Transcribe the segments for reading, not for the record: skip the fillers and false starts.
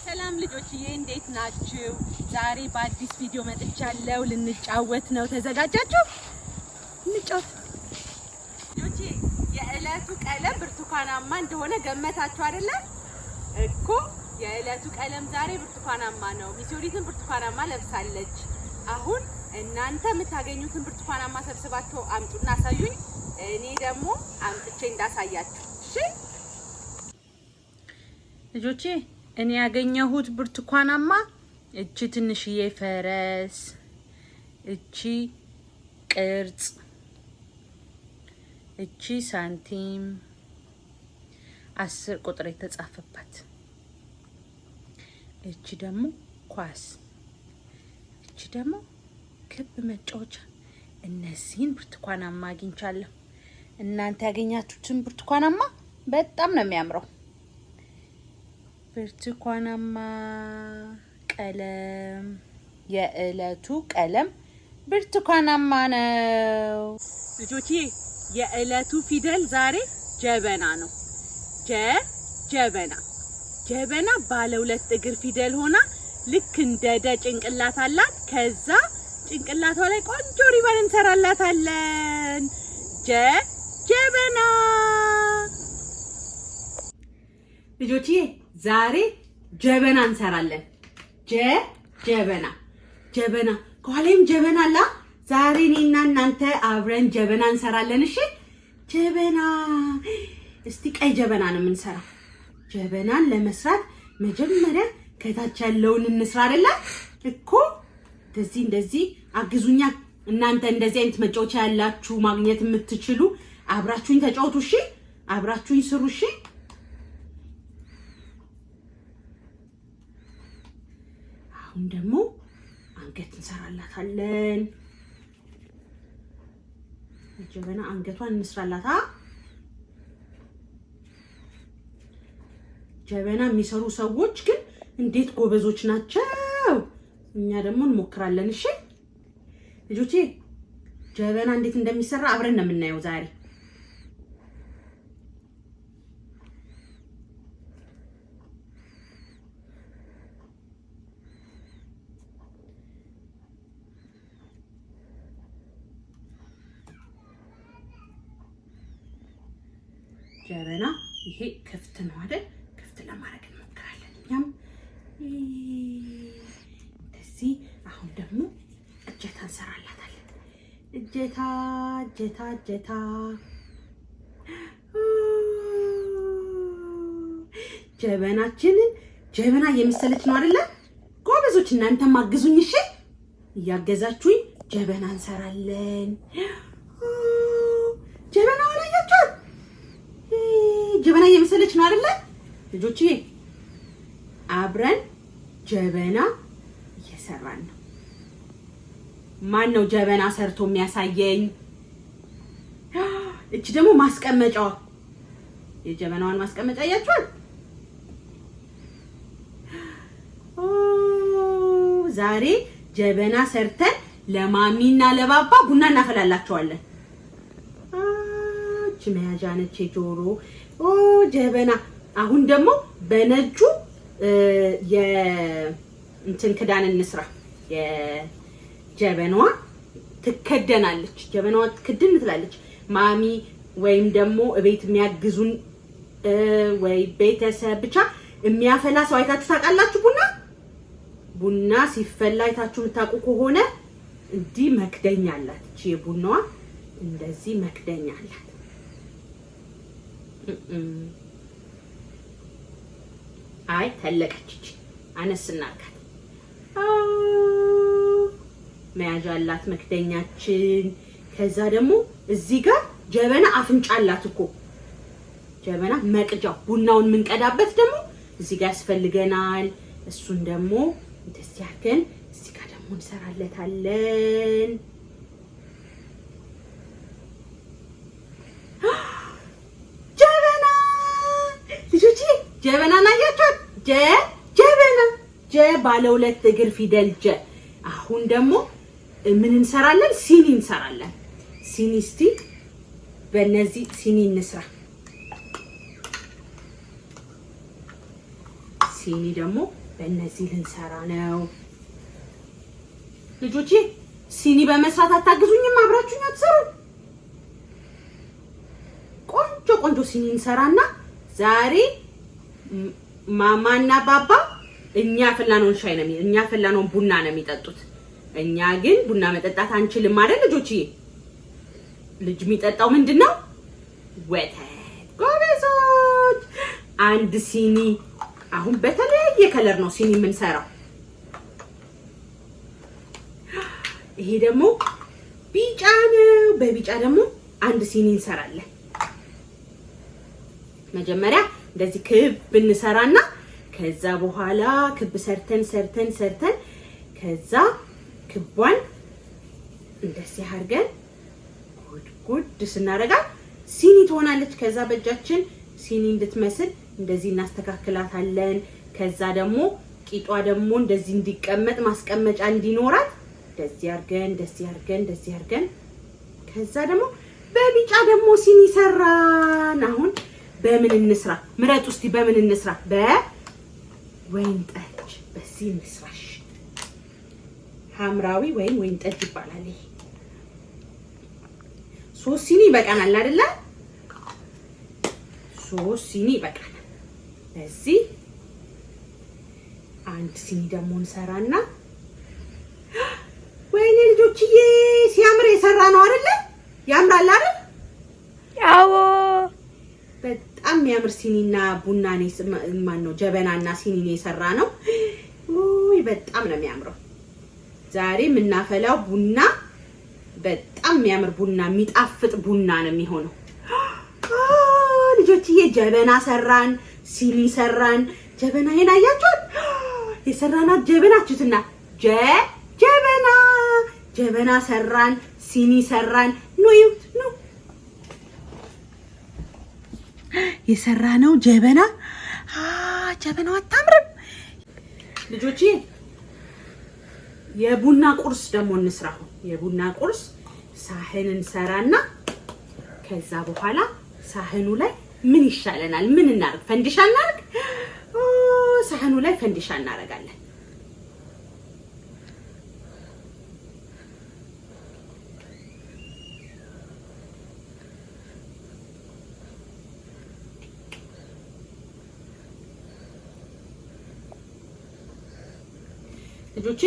ሰላም ልጆችዬ እንዴት ናችሁ? ዛሬ በአዲስ ቪዲዮ መጥቻለሁ። ልንጫወት ነው። ተዘጋጃችሁ? እንጫወት። ልጆቼ የዕለቱ ቀለም ብርቱካናማ እንደሆነ ገመታችሁ አይደለ? እኮ የዕለቱ ቀለም ዛሬ ብርቱካናማ ነው። ሚስዮሪትን ብርቱካናማ ለብሳለች። አሁን እናንተ የምታገኙትን ብርቱካናማ ሰብስባችሁ አምጡና አሳዩኝ። እኔ ደግሞ አምጥቼ እንዳሳያችሁ። እሺ ልጆቼ እኔ ያገኘሁት ብርቱካናማ እቺ ትንሽዬ ፈረስ፣ እቺ ቅርጽ፣ እቺ ሳንቲም 10 ቁጥር የተጻፈበት፣ እቺ ደግሞ ኳስ፣ እቺ ደግሞ ክብ መጫወቻ። እነዚህን ብርቱካናማ አግኝቻለሁ። እናንተ ያገኛችሁትን ብርቱካናማ በጣም ነው የሚያምረው። ብርቱካናማ ቀለም፣ የዕለቱ ቀለም ብርቱካናማ ነው። ልጆቼ የዕለቱ ፊደል ዛሬ ጀበና ነው። ጀበና ጀበና ባለ 2 እግር ፊደል ሆና ልክ እንደ ደ ጭንቅላት አላት። ከዛ ጭንቅላቷ ላይ ቆንጆ ሪባን እንሰራላታለን። ጀበና ልጆቼ ዛሬ ጀበና እንሰራለን። ጀበና ከኋላም ጀበና አለ። ዛሬ እኔና እናንተ አብረን ጀበና እንሰራለን። እሺ ጀበና፣ እስቲ ቀይ ጀበና ነው የምንሰራው። ጀበናን ለመስራት መጀመሪያ ከታች ያለውን እንስራ አይደለ እኮ። እንደዚህ አግዙኛ። እናንተ እንደዚህ አይነት መጫወቻ ያላችሁ ማግኘት የምትችሉ አብራችሁኝ ተጫወቱ። እሺ አብራችሁኝ ስሩ። እሺ አሁን ደግሞ አንገት እንሰራላታለን። ጀበና አንገቷን እንስራላታ። ጀበና የሚሰሩ ሰዎች ግን እንዴት ጎበዞች ናቸው። እኛ ደግሞ እንሞክራለን። እሺ ልጆቼ ጀበና እንዴት እንደሚሰራ አብረን ነው የምናየው ዛሬ። ጀበና ይሄ ክፍት ነው አይደል? ክፍት ለማድረግ እንሞክራለን። እኛም እንደዚህ። አሁን ደግሞ እጀታ እንሰራላታለን። እጀታ ጀበናችንን ጀበና እየመሰለች ነው አይደለ? ጎበዞች እናንተም አግዙኝ። እሺ እያገዛችሁኝ ጀበና እንሰራለን። ጀበና ወላያችኋል። ጀበና እየመሰለች ነው አይደለ? ልጆቼ አብረን ጀበና እየሰራን ነው። ማን ነው ጀበና ሰርቶ የሚያሳየኝ? እቺ ደግሞ ማስቀመጫዋ፣ የጀበናዋን ማስቀመጫ አያችኋል? ዛሬ ጀበና ሰርተን ለማሚና ለባባ ቡና እናፈላላቸዋለን። እቺ መያዣ ነች የጆሮ ጀበና። አሁን ደግሞ በነጁ የእንትን ክዳን እንስራ። የጀበናዋ ትከደናለች። ጀበናዋ ትክድን ትላለች። ማሚ ወይም ደግሞ እቤት የሚያግዙን ወይ ቤተሰብ ብቻ የሚያፈላ ሰው አይታችሁ ታውቃላችሁ? ቡና ሲፈላ አይታችሁ የምታውቁ ከሆነ እንዲህ መክደኛ አላት። እቺ የቡናዋ እንደዚህ መክደኛ አላት። አይ ተለቀች። እቺ አነስ እናርጋት። መያዣ አላት መክደኛችን። ከዛ ደግሞ እዚህ ጋር ጀበና አፍንጫ አላት እኮ ጀበና መቅጃው ቡናውን የምንቀዳበት ደግሞ እዚህ ጋር ያስፈልገናል። እሱን ደግሞ እንደዚህ አድርገን እዚህ ጋር ደግሞ እንሰራለታለን። ጀበና ልጆቼ ጀበና ናያችሁት? ጀበና ባለ 2 እግር ፊደል ጀ። አሁን ደግሞ ምን እንሰራለን? ሲኒ እንሰራለን። ሲኒ እስቲ በእነዚህ ሲኒ እንስራ። ሲኒ ደግሞ በእነዚህ ልንሰራ ነው። ልጆቼ ሲኒ በመስራት አታግዙኝም? አብራችሁኝ አትሰሩ? ቆንጆ ሲኒ እንሰራና ዛሬ ማማና ባባ እኛ ፈላነውን ሻይ ነው እኛ ፈላነውን ቡና ነው የሚጠጡት። እኛ ግን ቡና መጠጣት አንችልም አይደል ልጆቼ? ልጅ የሚጠጣው ምንድነው? ወተት። ጎበዞች። አንድ ሲኒ አሁን በተለያየ ከለር ነው ሲኒ የምንሰራው። ይሄ ደግሞ ቢጫ ነው። በቢጫ ደግሞ አንድ ሲኒ እንሰራለን። መጀመሪያ እንደዚህ ክብ እንሰራና ከዛ በኋላ ክብ ሰርተን ከዛ ክቧን እንደዚህ አድርገን ጉድ ስናረጋት ሲኒ ትሆናለች። ከዛ በእጃችን ሲኒ እንድትመስል እንደዚህ እናስተካክላታለን። ከዛ ደግሞ ቂጧ ደግሞ እንደዚህ እንዲቀመጥ ማስቀመጫ እንዲኖራት እንደዚህ አድርገን ከዛ ደግሞ በቢጫ ደግሞ ሲኒ ሰራን። አሁን በምን እንስራ? ምረጥ እስቲ በምን እንስራ? በወይን ጠጅ። በዚህ እንስራሽ። ሐምራዊ ወይን ጠጅ ይባላል ይሄ። 3 ሲኒ ይበቃናል አይደለ? 3 ሲኒ ይበቃናል። እዚህ አንድ ሲኒ ደግሞ እንሰራና ወይኔ ልጆችዬ ሲያምር የሰራ ነው አይደለ? ያምራል አይደል? አዎ በጣም የሚያምር ሲኒና ቡና ነው ጀበናና ሲኒ ነው የሰራ ነው። ውይ በጣም ነው የሚያምረው። ዛሬ የምናፈላው ቡና በጣም የሚያምር ቡና የሚጣፍጥ ቡና ነው የሚሆነው። ልጆችዬ ጀበና ሰራን፣ ሲኒ ሰራን። ጀበናዬን አያችሁት? የሰራናት ጀበናችሁትና ጀበና ሰራን፣ ሲኒ ሰራን። ነው ይሁት ነው የሰራነው ጀበና። ጀበናው አታምርም ልጆቼ? የቡና ቁርስ ደግሞ እንስራው። የቡና ቁርስ ሳህን እንሰራና ከዛ በኋላ ሳህኑ ላይ ምን ይሻለናል? ምን እናርግ? ፈንዲሻ እናርግ? ሳህኑ ላይ ፈንዲሻ እናረጋለን። ልጆቼ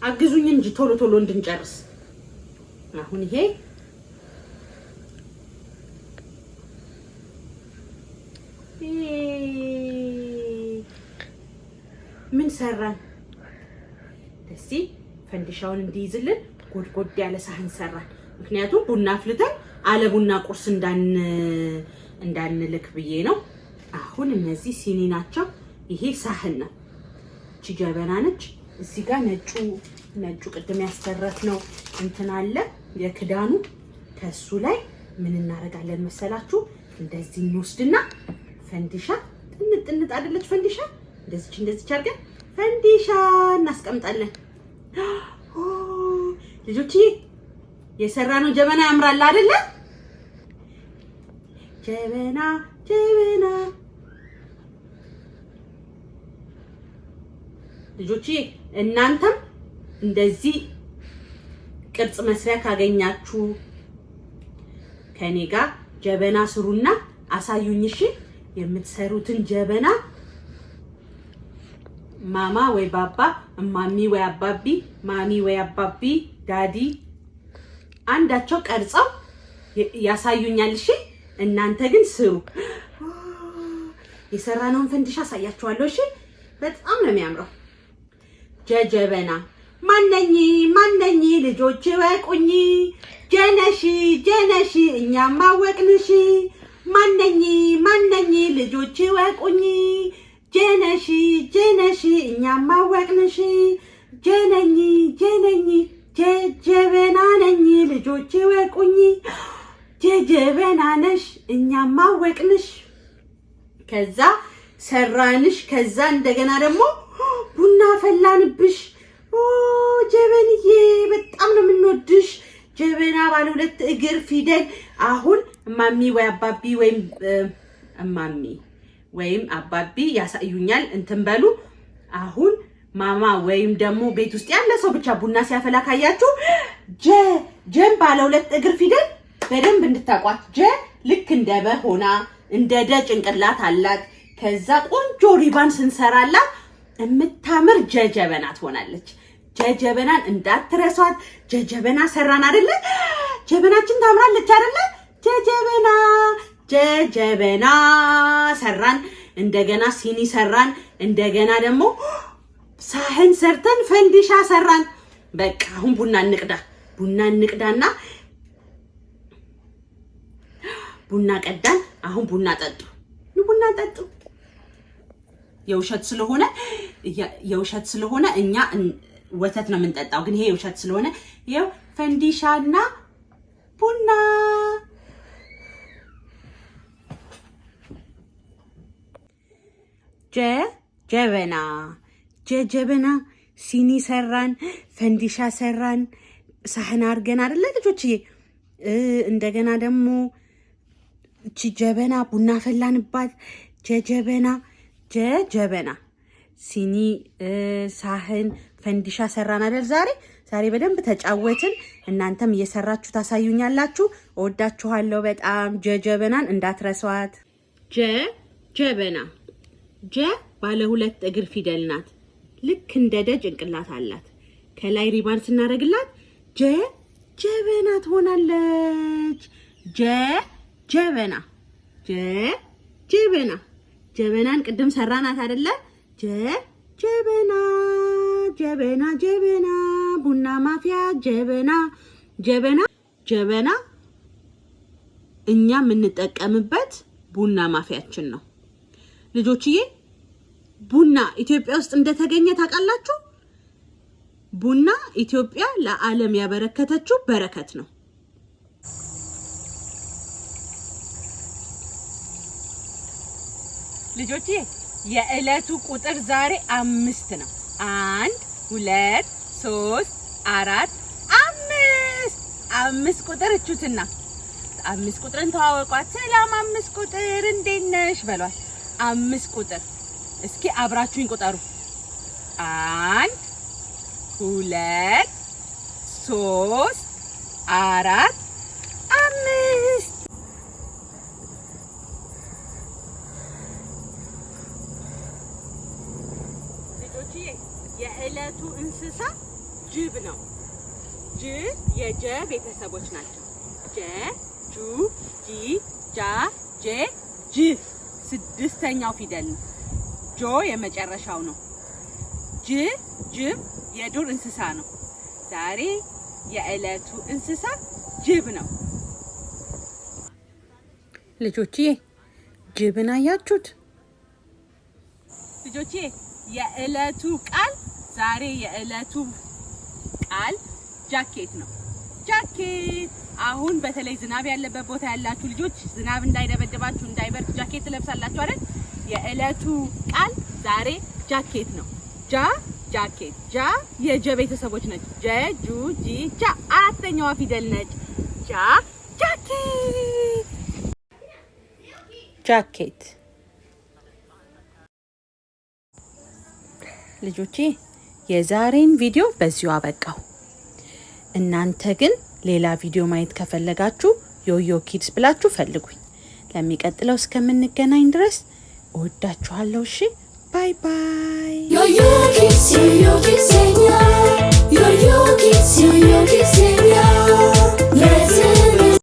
አግዙኝ እንጂ ቶሎ እንድንጨርስ። አሁን ይሄ ምን ሰራን? እስቲ ፈንዲሻውን እንዲይዝልን ጎድጎድ ያለ ሳህን ሰራን። ምክንያቱም ቡና አፍልተን አለ ቡና ቁርስ እንዳንልክ ብዬ ነው። አሁን እነዚህ ሲኒ ናቸው። ይሄ ሳህን ነው። እቺ ጀበና ነች። እዚህ ጋር ነጩ ቅድም ያስተረፍነው እንትን አለ የክዳኑ። ከሱ ላይ ምን እናደርጋለን መሰላችሁ? እንደዚህ እንወስድና ፈንዲሻ ጥንጥ አይደለች ፈንዲሻ፣ እንደዚህ አድርገን ፈንዲሻ እናስቀምጣለን። ልጆችዬ የሰራነው ጀበና ያምራል አይደለ? ጀበና ልጆችዬ እናንተም እንደዚህ ቅርጽ መስሪያ ካገኛችሁ ከኔ ጋር ጀበና ስሩና አሳዩኝ። እሺ የምትሰሩትን ጀበና ማማ ወይ ባባ፣ ማሚ ወይ አባቢ፣ ማሚ ወይ አባቢ፣ ዳዲ አንዳቸው ቀርጸው ያሳዩኛል። እሺ እናንተ ግን ስሩ። የሰራነውን ፈንዲሻ አሳያችኋለሁ። እሺ በጣም ነው የሚያምረው። ጀበና ማነኝ ልጆች ወቁኝ ጀነሽ እኛም አወቅንሽ ማነኝ ልጆች ወቁኝ ጀነሽ እኛም አወቅንሽ ጀነኝ ጀበና ነኝ ልጆች ወቁኝ ጀበና ነሽ እኛም አወቅንሽ። ከዛ ሰራንሽ። ከዛ እንደገና ደግሞ ቡና ፈላንብሽ። ጀበንዬ በጣም ነው የምንወድሽ። ጀበና ባለ 2 እግር ፊደል። አሁን እማሚ ወይ አባቢ ወይም እማሚ ወይም አባቢ ያሳዩኛል። እንትን በሉ። አሁን ማማ ወይም ደግሞ ቤት ውስጥ ያለ ሰው ብቻ ቡና ሲያፈላ ካያችሁ ጀን ባለ 2 እግር ፊደል በደንብ እንድታቋት። ጀ ልክ እንደ በ ሆና እንደ ደ ጭንቅላት አላት። ከዛ ቆንጆ ሪባን ስንሰራላት የምታምር ጀጀበና ትሆናለች። ጀጀበናን እንዳትረሷት። ጀጀበና ሰራን አይደለ? ጀበናችን ታምራለች አይደለ? ጀጀበና ሰራን። እንደገና ሲኒ ሰራን። እንደገና ደግሞ ሳህን ሰርተን ፈንዲሻ ሰራን። በቃ አሁን ቡና እንቅዳና ቡና ቀዳን። አሁን ቡና ጠጡ። የውሸት ስለሆነ እኛ ወተት ነው የምንጠጣው፣ ግን ይሄ የውሸት ስለሆነ ይኸው ፈንዲሻና ቡና። ጀበና ሲኒ ሰራን፣ ፈንዲሻ ሰራን፣ ሳህን አድርገን አይደለ ልጆችዬ? እንደገና ደግሞ እቺ ጀበና ቡና ፈላንባት። ጀበና ሲኒ፣ ሳህን፣ ፈንዲሻ ሰራን አይደል? ዛሬ በደንብ ተጫወትን። እናንተም እየሰራችሁ ታሳዩኛላችሁ። እወዳችኋለሁ በጣም። ጀበናን እንዳትረሷት። ጀበና ባለ 2 እግር ፊደል ናት። ልክ እንደ ደ ጭንቅላት አላት። ከላይ ሪባን ስናደርግላት ጀበና ትሆናለች። ጀበና ጀበናን ቅድም ሰራናት አይደለ? ጀበና ቡና ማፊያ ጀበና እኛ የምንጠቀምበት ቡና ማፊያችን ነው ልጆችዬ። ቡና ኢትዮጵያ ውስጥ እንደተገኘ ታውቃላችሁ? ቡና ኢትዮጵያ ለዓለም ያበረከተችው በረከት ነው። ልጆቼ የዕለቱ ቁጥር ዛሬ 5 ነው። 1 2 3 4 5 ቁጥር እቹትና 5 ቁጥርን ተዋወቋት። ሰላም 5 ቁጥር እንዴት ነሽ በሏት። 5 ቁጥር እስኪ አብራችሁኝ ቁጠሩ። 1 2 3 4 5 የዕለቱ እንስሳ ጅብ ነው። የጀ ቤተሰቦች ናቸው። ጀ፣ ጁ፣ ጂ፣ ጃ፣ ጄ፣ ጅ 6ኛው ፊደል ነው። ጆ የመጨረሻው ነው። ጅብ የዱር እንስሳ ነው። ዛሬ የዕለቱ እንስሳ ጅብ ነው። ልጆችዬ ጅብን አያችሁት? ልጆችዬ የዕለቱ ቃል ዛሬ የዕለቱ ቃል ጃኬት ነው። ጃኬት አሁን በተለይ ዝናብ ያለበት ቦታ ያላችሁ ልጆች ዝናብ እንዳይደበድባችሁ እንዳይበርድ ጃኬት ትለብሳላችሁ አይደል? የዕለቱ ቃል ዛሬ ጃኬት ነው። ጃኬት የጀ ቤተሰቦች ነች። ጀ፣ ጁ፣ ጂ፣ ጃ 4ኛዋ ፊደል ነች። ጃኬት ልጆቼ የዛሬን ቪዲዮ በዚሁ አበቃው። እናንተ ግን ሌላ ቪዲዮ ማየት ከፈለጋችሁ ዮዮ ኪድስ ብላችሁ ፈልጉኝ። ለሚቀጥለው እስከምንገናኝ ድረስ እወዳችኋለሁ። እሺ ባይ ባይ። ዮዮ ኪድስ